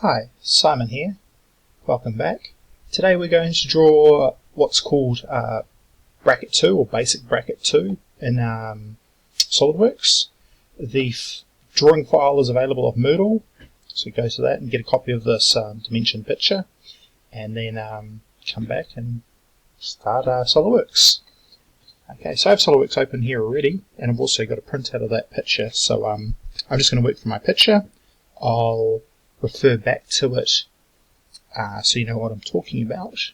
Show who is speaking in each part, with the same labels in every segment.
Speaker 1: Hi, Simon here. Welcome back. Today we're going to draw what's called bracket 2 or basic bracket 2 in Solidworks. The drawing file is available off Moodle, so go to that and get a copy of this dimension picture, and then come back and start Solidworks. Okay, so I have Solidworks open here already, and I've also got a printout of that picture, so I'm just going to work from my picture. I'll refer back to it so you know what I'm talking about,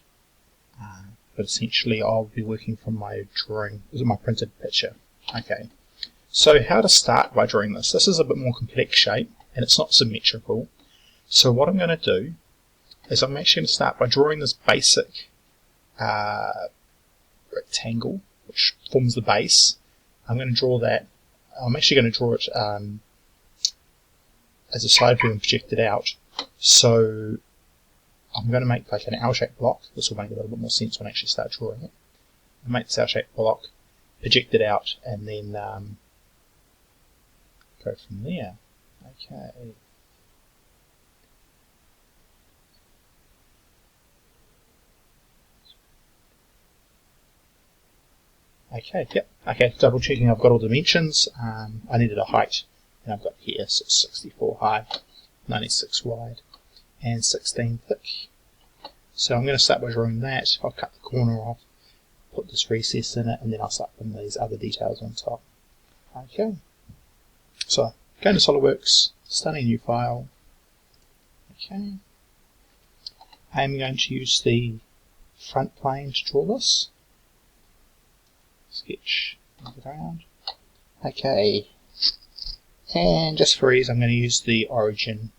Speaker 1: but essentially I'll be working from my drawing, my printed picture. Okay, so how to start by drawing this? This is a bit more complex shape and it's not symmetrical, so what I'm going to do is I'm actually going to start by drawing this basic rectangle which forms the base. I'm going to draw that. I'm actually going to draw it as a side view and project it out. So I'm going to make like an L-shaped block. This will make a little bit more sense when I actually start drawing it. I'll make this L-shaped block, project it out, and then go from there. Okay. Okay, yep. Okay, double checking I've got all dimensions. I needed a height, and I've got here, so 64 high, 96 wide, and 16 thick. So I'm going to start by drawing that. I'll cut the corner off, put this recess in it, and then I'll start putting these other details on top. Okay, so go to SolidWorks, starting a new file. Okay, I'm going to use the front plane to draw this. Sketch, move it around. Okay, and just for ease, I'm going to use the origin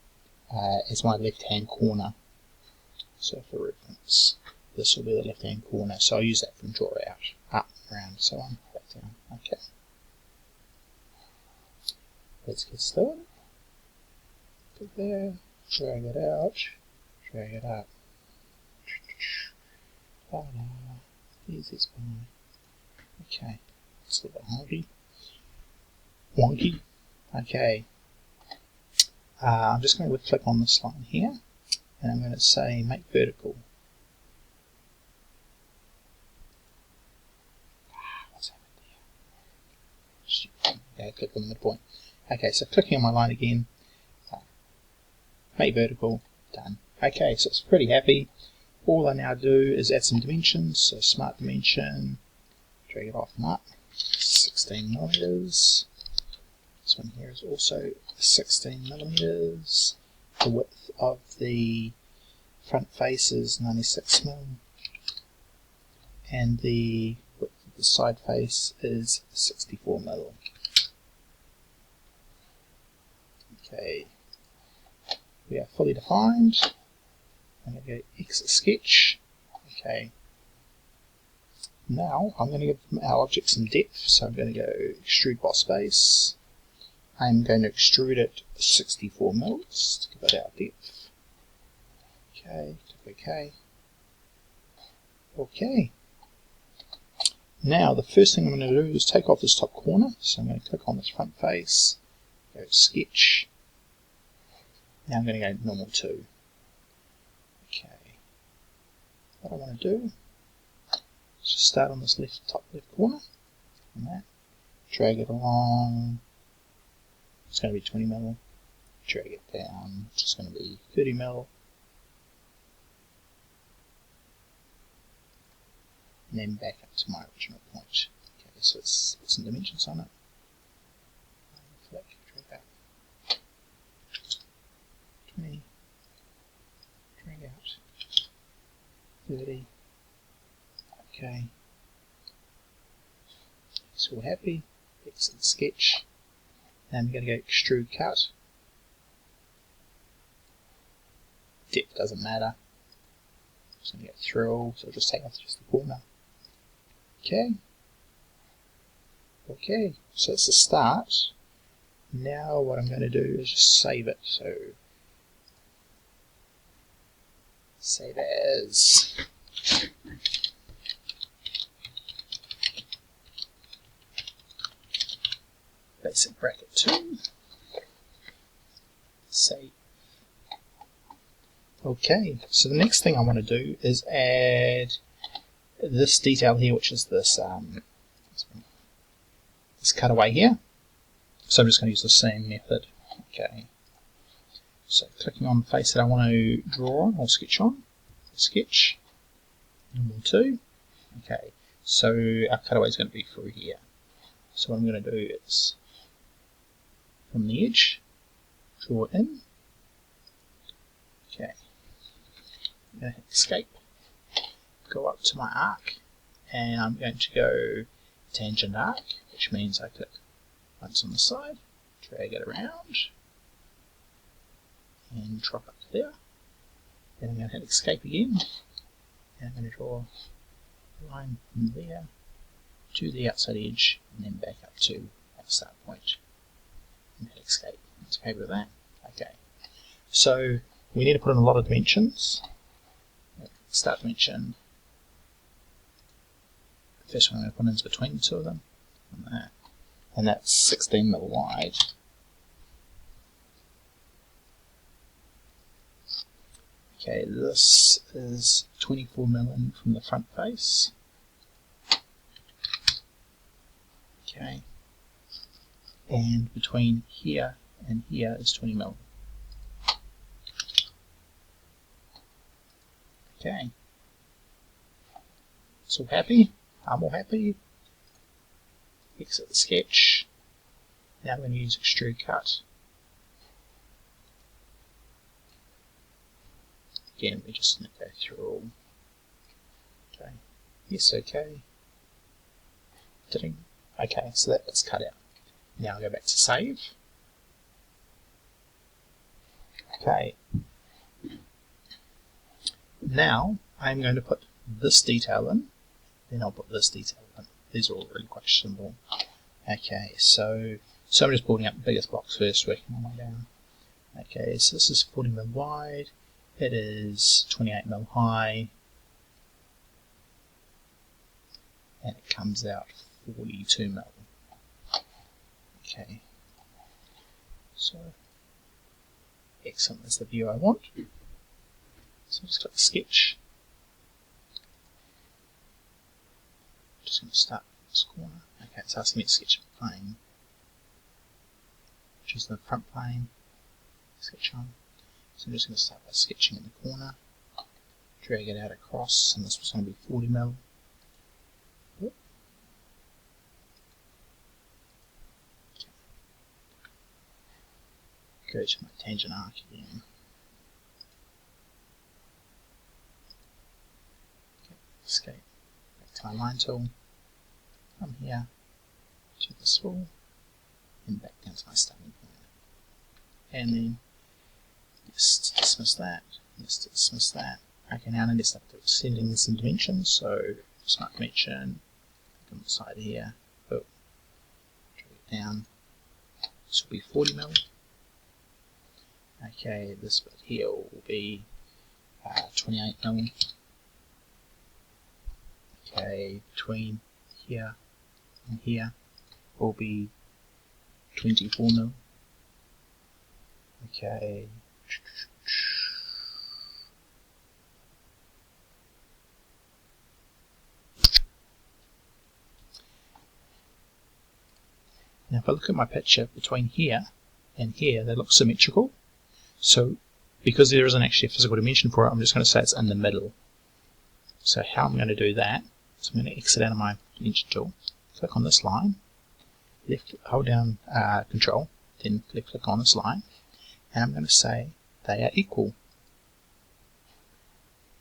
Speaker 1: as my left-hand corner. So for reference, this will be the left-hand corner. So I'll use that from draw out, up, around, so on, back down. Okay. Let's get started. Go there, drag it out, drag it up. Here's this guy. Okay, it's a little bit wonky. Okay. I'm just going to click on this line here, and I'm going to say make vertical. What's happened there? Yeah, click on the midpoint. Okay, so clicking on my line again, make vertical, done. Okay, so it's pretty happy. All I now do is add some dimensions, so smart dimension, drag it off and up, 16 millimeters. This one here is also 16 millimeters. The width of the front face is 96 mm, and the width of the side face is 64 mm. Okay, we are fully defined. I'm going to go exit sketch. Okay, now I'm going to give our object some depth, so I'm going to go extrude boss face. I'm going to extrude it 64 mils to give it our depth. Okay, click OK. Okay. Now the first thing I'm going to do is take off this top corner. So I'm going to click on this front face, go sketch. Now I'm going to go normal 2. Okay. What I want to do is just start on this top left corner, and that, drag it along. It's going to be 20 mm, drag it down, which is going to be 30 mm, and then back up to my original point. Okay, so let's put some dimensions on it. Flick, drag up, 20, drag out, 30, okay, so we're happy, exit sketch. And I'm going to go extrude cut. Depth doesn't matter. I'm just going to go through all, so I'll just take off just the corner. Okay. Okay, so that's the start. Now what I'm going to do is just save it. So save as. Basic bracket 2. Save. Okay, so the next thing I want to do is add this detail here, which is this cutaway here. So I'm just going to use the same method. Okay, so clicking on the face that I want to draw on or sketch on, sketch, normal 2. Okay, so our cutaway is going to be through here. So what I'm going to do is, from the edge, draw it in. Okay, I'm going to hit escape, go up to my arc, and I'm going to go tangent arc, which means I click once on the side, drag it around, and drop up to there. Then I'm going to hit escape again, and I'm going to draw a line from there to the outside edge, and then back up to our start point, and hit escape. It's okay with that. Okay, so we need to put in a lot of dimensions. Start dimension. The first one I'm going to put in is between the two of them, and that's 16mm wide. Okay, this is 24mm in from the front face. Okay, and between here and here is 20mm. Okay, so happy? I'm all happy. Exit the sketch. Now I'm going to use extrude cut. Again, we're just going to go through all. Okay, yes, okay. Okay, so that was cut out. Now I'll go back to save. Okay. Now I'm going to put this detail in, then I'll put this detail in. These are all really quite simple. Okay, so I'm just building up the biggest box first, working my way down. Okay, so this is 40mm wide, it is 28mm high, and it comes out 42mm. Okay, so excellent, that's the view I want. So just click sketch. Just going to start from this corner. Okay, it's asking me to sketch a plane. Choose the front plane, sketch on. So I'm just going to start by sketching in the corner, drag it out across, and this was going to be 40mm. Okay. Go to my tangent arc again. Okay. Escape. Back to my line tool. Come here to this wall, and back down to my starting point. And then just dismiss that, just dismiss that. Okay, now I need to start sending some dimensions, so smart dimension, click on the side here, drag it down, this will be 40mm. Okay, this bit here will be 28mm. Okay, between here and here will be 24mm. Okay. Now if I look at my picture between here and here, they look symmetrical. So because there isn't actually a physical dimension for it, I'm just going to say it's in the middle. So how I'm going to do that, so I'm going to exit out of my dimension tool, click on this line, hold down Control, then click on this line, and I'm going to say they are equal.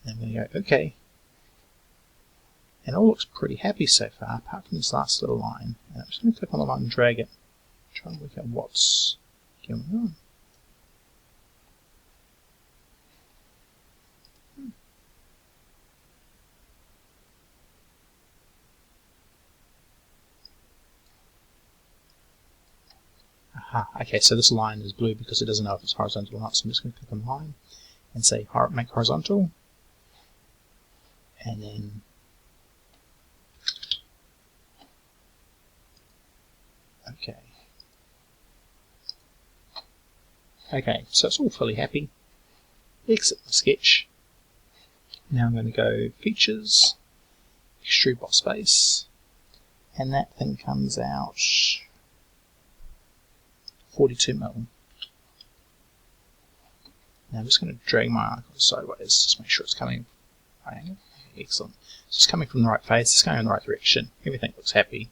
Speaker 1: And I'm going to go OK. And it all looks pretty happy so far, apart from this last little line. And I'm just going to click on the line and drag it, try and work out what's going on. Aha, okay, so this line is blue because it doesn't know if it's horizontal or not, so I'm just going to click on the line and say make horizontal, and then okay. Okay, so it's all fully happy. exit the sketch. Now I'm going to go Features, Extrude Boss Base, and that thing comes out 42mm. Now I'm just going to drag my icon sideways, just make sure it's coming right angle. Excellent. So it's coming from the right face, it's going in the right direction. Everything looks happy.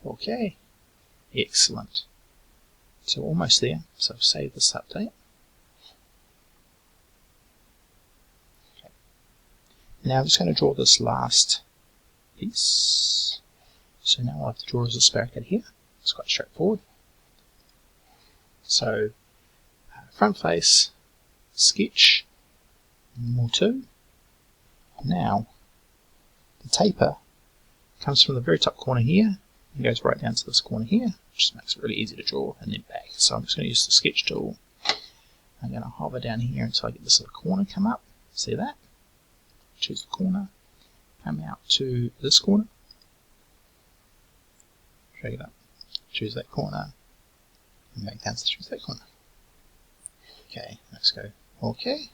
Speaker 1: Okay. Excellent. So almost there. So I've saved this update. Okay. Now I'm just going to draw this last piece. So now I'll have to draw this bracket here. It's quite straightforward. So front face, sketch, more two. Now the taper comes from the very top corner here and goes right down to this corner here, which just makes it really easy to draw, and then back. So I'm just going to use the sketch tool. I'm going to hover down here until I get this little corner come up. See that? Choose the corner, come out to this corner, drag it up, choose that corner, and back down to choose that corner. Okay, let's go OK.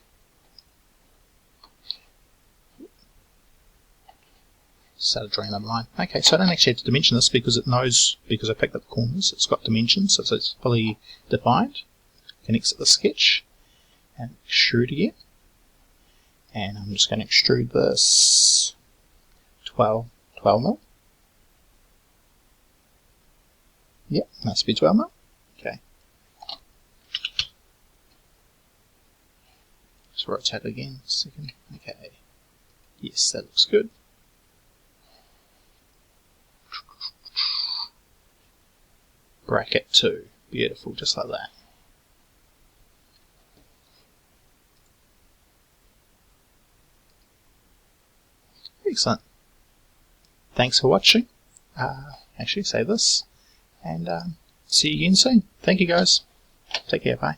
Speaker 1: Started drawing another line. Okay, so I don't actually have to dimension this because it knows, because I picked up the corners, it's got dimensions, so it's fully defined. I can exit the sketch and extrude again. And I'm just going to extrude this 12mm. Yep, must be 12mm. Okay. Just rotate it again. Second. Okay. Yes, that looks good. Bracket 2. Beautiful, just like that. Excellent. Thanks for watching. Actually, save this. And see you again soon. Thank you, guys. Take care. Bye.